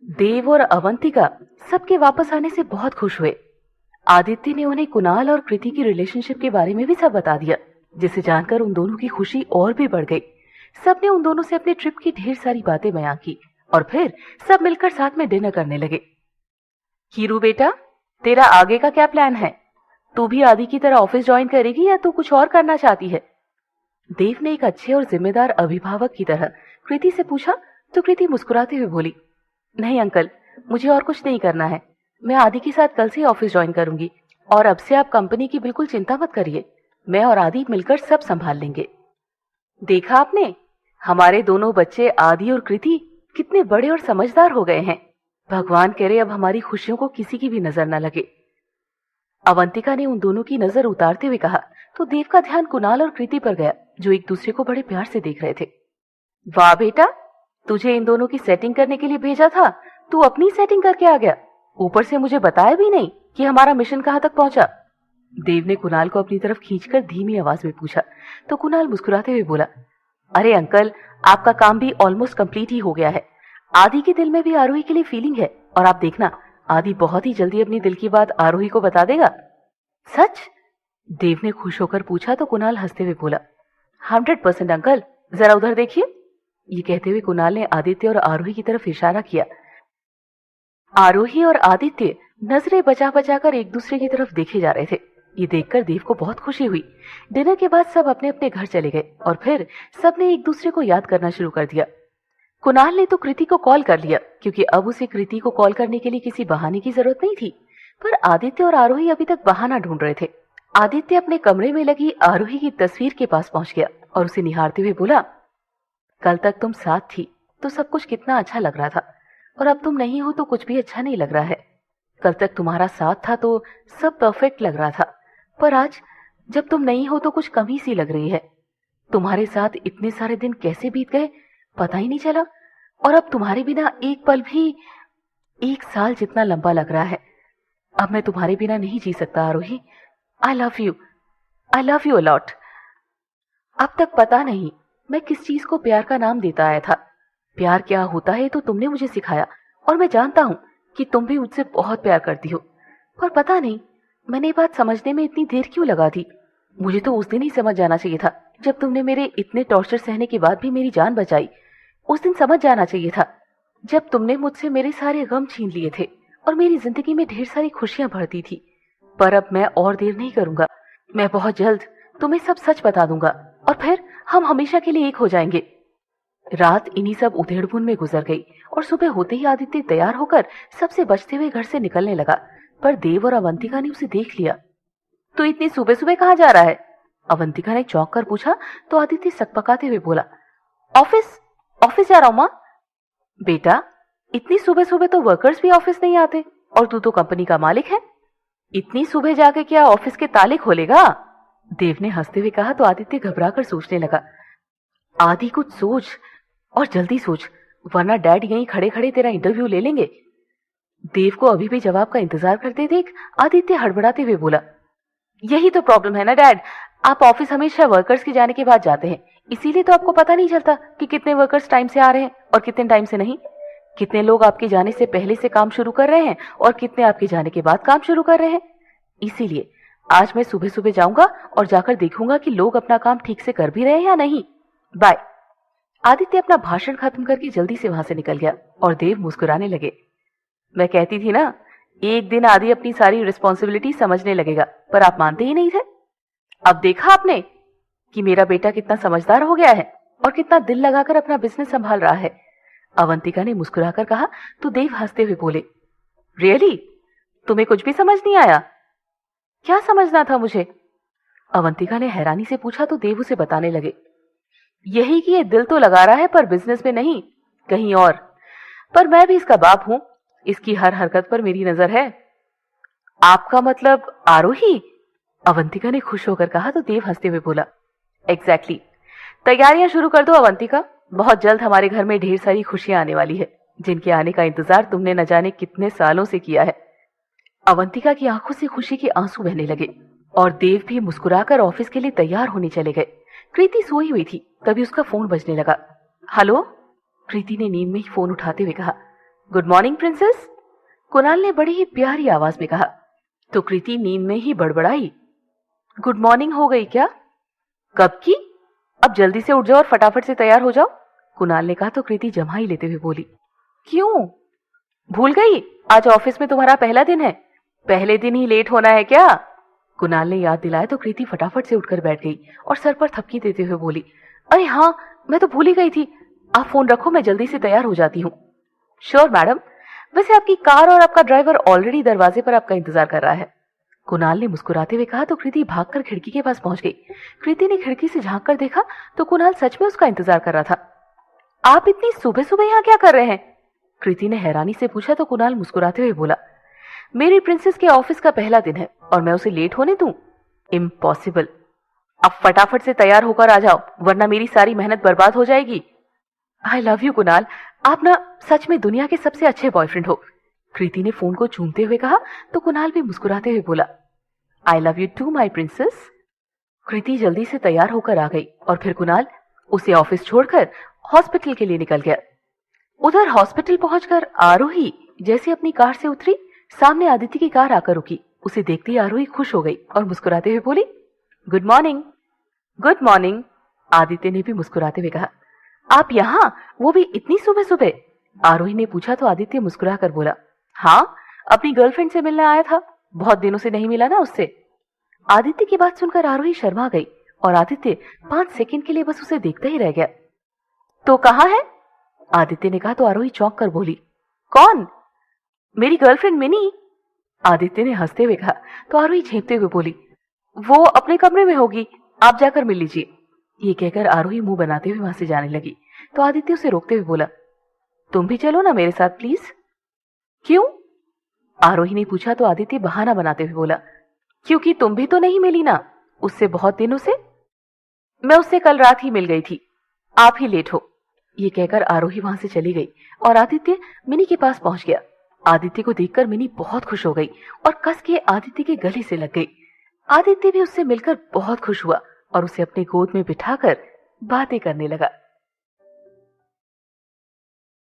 देव और अवंतिका सबके वापस आने से बहुत खुश हुए। आदित्य ने उन्हें कुणाल और कृति की रिलेशनशिप के बारे में भी सब बता दिया, जिसे जानकर उन दोनों की खुशी और भी बढ़ गई। सबने उन दोनों से अपने ट्रिप की ढेर सारी बातें बयां की और फिर सब मिलकर साथ में डिनर करने लगे। हीरू बेटा, तेरा आगे का क्या प्लान है? तू भी आदि की तरह ऑफिस ज्वाइन करेगी या तू कुछ और करना चाहती है? देव ने एक अच्छे और जिम्मेदार अभिभावक की तरह कृति से पूछा तो कृति मुस्कुराते हुए बोली, नहीं अंकल, मुझे और कुछ नहीं करना है। मैं आदि के साथ कल से ऑफिस ज्वाइन करूंगी और अब से आप कंपनी की बिल्कुल चिंता मत करिए। मैं और आदि मिलकर सब संभाल लेंगे। देखा आपने, हमारे दोनों बच्चे आदि और कृति कितने बड़े और समझदार हो गए हैं। भगवान करे अब हमारी खुशियों को किसी की भी नजर न लगे। अवंतिका ने उन दोनों की नजर उतारते हुए कहा तो देव का ध्यान कुणाल और कृति पर गया, जो एक दूसरे को बड़े प्यार से देख रहे थे। वाह बेटा, तुझे इन दोनों की सेटिंग करने के लिए भेजा था, तू अपनी सेटिंग करके आ गया। ऊपर से मुझे बताया भी नहीं कि हमारा मिशन कहां तक पहुंचा। देव ने कुणाल को अपनी तरफ खींचकर धीमी आवाज में पूछा तो कुणाल मुस्कुराते हुए बोला, अरे अंकल, आपका काम भी ऑलमोस्ट कंप्लीट ही हो गया है। आदि के दिल में भी आरोही के लिए फीलिंग है और आप देखना, आदि बहुत ही जल्दी अपनी दिल की बात आरोही को बता देगा। सच? देव ने खुश होकर पूछा तो कुणाल हंसते हुए बोला, 100% अंकल, जरा उधर देखिए। ये कहते हुए कुणाल ने आदित्य और आरोही की तरफ इशारा किया। आरोही और आदित्य नजरें बचा बचा कर एक दूसरे की तरफ देखे जा रहे थे। ये देखकर देव को बहुत खुशी हुई। डिनर के बाद सब अपने अपने घर चले गए और फिर सबने एक दूसरे को याद करना शुरू कर दिया। कुणाल ने तो कृति को कॉल कर लिया, क्योंकि अब उसे कृति को कॉल करने के लिए किसी बहाने की जरूरत नहीं थी। पर आदित्य और आरोही अभी तक बहाना ढूंढ रहे थे। आदित्य अपने कमरे में लगी आरोही की तस्वीर के पास पहुंच गया और उसे निहारते हुए बोला, कल तक तुम साथ थी तो सब कुछ कितना अच्छा लग रहा था, और अब तुम नहीं हो तो कुछ भी अच्छा नहीं लग रहा है। कल तक तुम्हारा साथ था तो सब परफेक्ट लग रहा था, पर आज जब तुम नहीं हो तो कुछ कमी सी लग रही है। तुम्हारे साथ इतने सारे दिन कैसे बीत गए पता ही नहीं चला, और अब तुम्हारे बिना एक पल भी 1 साल जितना लंबा लग रहा है। अब मैं तुम्हारे बिना नहीं जी सकता Arohi. I love you a lot. अब तक पता नहीं मैं किस चीज को प्यार का नाम देता आया था। प्यार क्या होता है तो तुमने मुझे सिखाया, और मैं जानता हूं कि तुम भी मुझसे बहुत प्यार करती हो। पर पता नहीं मैंने ये बात समझने में इतनी देर क्यों लगा दी। मुझे तो उस दिन ही समझ जाना चाहिए था, जब तुमने मेरे इतने टॉर्चर सहने के बाद भी मेरी जान बचाई। उस दिन समझ जाना चाहिए था, जब तुमने मुझसे मेरे सारे गम छीन लिए थे और मेरी जिंदगी में ढेर सारी खुशियां भरती थी। पर अब मैं और देर नहीं करूंगा। मैं बहुत जल्द तुम्हें सब सच बता दूंगा और फिर हम हमेशा के लिए एक हो जाएंगे। रात इन्हीं सब उधेड़बुन में गुजर गई और सुबह होते ही आदित्य तैयार होकर सबसे बचते हुए घर से निकलने लगा। पर देव और अवंतिका ने उसे देख लिया। तो इतनी सुबह सुबह कहाँ जा रहा है? अवंतिका ने चौंक कर पूछा तो आदित्य सकपकाते हुए बोला, ऑफिस जा रहा हूं मां। बेटा, इतनी सुबह सुबह तो वर्कर्स भी ऑफिस नहीं आते, और तू तो कंपनी का मालिक है। इतनी सुबह जाके क्या ऑफिस के ताले खोलेगा? देव ने हंसते हुए कहा तो आदित्य घबराकर सोचने लगा। आदि कुछ सोच, और जल्दी सोच, वरना डैड यहीं खड़े खड़े तेरा इंटरव्यू ले लेंगे। देव को अभी भी जवाब का इंतजार करते देख आदित्य हड़बड़ाते हुए बोला, यही तो प्रॉब्लम है ना डैड, आप ऑफिस हमेशा वर्कर्स के जाने के बाद जाते हैं, इसीलिए तो आपको पता नहीं चलता कि कितने वर्कर्स टाइम से आ रहे हैं और कितने टाइम से नहीं। कितने लोग आपके जाने से पहले से काम शुरू कर रहे हैं और कितने आपके जाने के बाद काम शुरू कर रहे हैं। इसीलिए आज मैं सुबह सुबह जाऊंगा और जाकर देखूंगा कि लोग अपना काम ठीक से कर भी रहे हैं या नहीं। बाय। आदित्य अपना भाषण खत्म करके जल्दी से वहां से निकल गया और देव मुस्कुराने लगे। मैं कहती थी ना, एक दिन आदि अपनी सारी रिस्पॉन्सिबिलिटी समझने लगेगा, पर आप मानते ही नहीं थे। अब देखा आपने कि मेरा बेटा कितना समझदार हो गया है और कितना दिल लगाकर अपना बिजनेस संभाल रहा है। अवंतिका ने मुस्कुराकर कहा तो देव हंसते हुए बोले, रियली? तुम्हें कुछ भी समझ नहीं आया? क्या समझना था मुझे? अवंतिका ने हैरानी से पूछा तो देव उसे बताने लगे, यही कि ये दिल तो लगा रहा है पर बिजनेस में नहीं, कहीं और। पर मैं भी इसका बाप हूं, इसकी हर हरकत पर मेरी नजर है। आपका मतलब आरोही? अवंतिका ने खुश होकर कहा तो देव हंसते हुए बोला, एग्जैक्टली। तैयारियां शुरू कर दो अवंतिका, बहुत जल्द हमारे घर में ढेर सारी खुशियां आने वाली है, जिनके आने का इंतजार तुमने न जाने कितने सालों से किया है। अवंतिका की आंखों से खुशी के आंसू बहने लगे और देव भी मुस्कुराकर ऑफिस के लिए तैयार होने चले गए। कृति सोई हुई थी, तभी उसका फोन बजने लगा। हेलो? कृति ने नींद में ही फोन उठाते हुए कहा, गुड मॉर्निंग प्रिंसेस, कुणाल ने बड़ी ही प्यारी आवाज में कहा। तो कृति नींद में ही बड़बड़ाई, गुड मॉर्निंग हो गई क्या? कब की? अब जल्दी से उठ जाओ और फटाफट से तैयार हो जाओ, कुणाल ने कहा। तो कृति जम्हाई लेते हुए बोली, क्यों? भूल गई? आज ऑफिस में तुम्हारा पहला दिन है, पहले दिन ही लेट होना है क्या? कुणाल ने याद दिलाया। तो कृति फटाफट से उठकर बैठ गई और सर पर थपकी देते हुए बोली, अरे हाँ, मैं तो भूल ही गई थी। आप फोन रखो, मैं जल्दी से तैयार हो जाती हूँ। श्योर मैडम, वैसे आपकी कार और आपका ड्राइवर ऑलरेडी दरवाजे पर आपका इंतजार कर रहा है, कुणाल ने मुस्कुराते हुए कहा। तो कृति भागकर खिड़की के पास पहुंच गई। कृति ने खिड़की से झांक कर देखा तो कुणाल सच में उसका इंतजार कर रहा था। आप इतनी सुबह सुबह यहाँ क्या कर रहे हैं? कृति ने हैरानी से पूछा। तो कुणाल मुस्कुराते हुए बोला, मेरी प्रिंसेस के ऑफिस का पहला दिन है और मैं उसे लेट होने दूं? इम्पॉसिबल। अब फटाफट से तैयार होकर आ जाओ, वरना मेरी सारी मेहनत बर्बाद हो जाएगी। आई लव यू कुणाल, आप ना सच में दुनिया के सबसे अच्छे बॉयफ्रेंड हो, कृति ने फोन को चूमते हुए कहा। तो कुणाल भी मुस्कुराते हुए बोला, I love you too my princess. Kriti जल्दी से तैयार होकर आ गई और फिर कुणाल उसे ऑफिस छोड़कर हॉस्पिटल के लिए निकल गया। उधर हॉस्पिटल पहुंचकर आरोही जैसे अपनी कार से उतरी, सामने आदित्य की कार आकर रुकी। उसे देखते ही आरोही खुश हो गई और मुस्कुराते हुए बोली, good morning. Good morning, Aditya ने भी मुस्कुराते हुए कहा। आप यहाँ, वो भी इतनी सुबह सुबह? आरोही ने पूछा। तो आदित्य मुस्कुरा कर बोला, हाँ, अपनी गर्लफ्रेंड से मिलने आया था, बहुत दिनों से नहीं मिला ना उससे। आदित्य की बात सुनकर आरोही शर्मा गई और आदित्य 5 सेकंड के लिए बस उसे देखता ही रह गया। तो कहाँ है? आदित्य ने कहा। तो आरोही चौंक कर बोली, कौन? मेरी गर्लफ्रेंड मिनी, आदित्य ने हंसते हुए कहा। तो आरोही झेंपते हुए बोली, वो अपने कमरे में होगी, आप जाकर मिल लीजिए। ये कहकर आरोही मुंह बनाते हुए वहां से जाने लगी। तो आदित्य उसे रोकते हुए बोला, तुम भी चलो ना मेरे साथ प्लीज। क्यों? आरोही ने पूछा। तो आदित्य बहाना बनाते हुए बोला, क्योंकि तुम भी तो नहीं मिली ना उससे बहुत दिनों से। मैं उससे कल रात ही मिल गई थी, आप ही लेट हो। ये कहकर आरोही वहां से चली गई और आदित्य मिनी के पास पहुंच गया। आदित्य को देखकर मिनी बहुत खुश हो गई और कस के आदित्य के गले से लग गई। आदित्य भी उससे मिलकर बहुत खुश हुआ और उसे अपने गोद में बिठाकर बातें करने लगा।